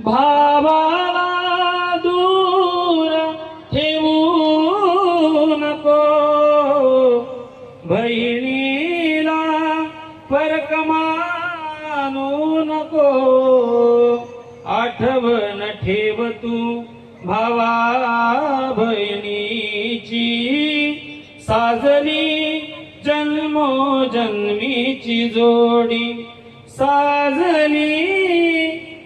भावाला दूर ठेवू नको, बहिणीला फरक मानू नको. आठवण ठेव तू भावा बहिणीची, साजली जन्मोजन्मीची जोडी, साजली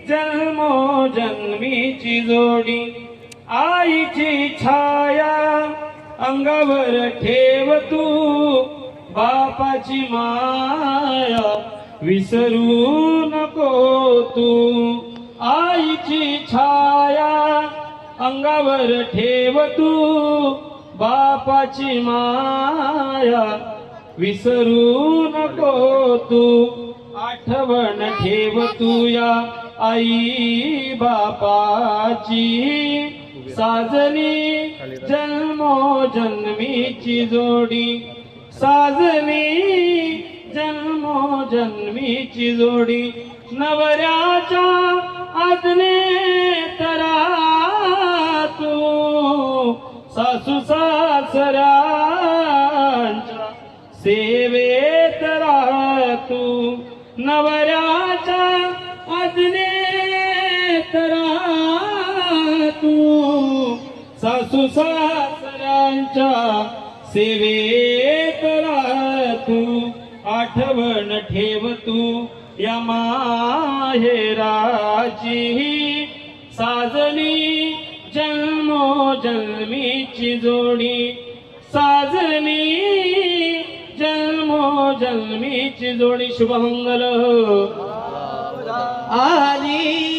जन्मोजन्मीची जोडी. आईची छाया अंगावर ठेव तू, बापाची माया विसरू नको तू. आईची छाया अंगावर ठेव तू, बापाची माया विसरू नको तू. आठवण ठेव तू या आई बापाची, साजली जन्मोजन्मीची जोडी, साजली जन्मोजन्मीची जोडी. नवऱ्याच्या आज्ञेत राहा तू, सासू सासऱ्यांच्या सेवेत राहा तू. नवऱ्याच्या आज्ञेत राहा तू, सासू सासऱ्यांच्या सेवेत राहा तू. आठवण ठेव तू या माहेराची, साजली जन्मोजन्मीची जोडी, साजली जन्मोजन्मीची जोडी. शुभमंगल आली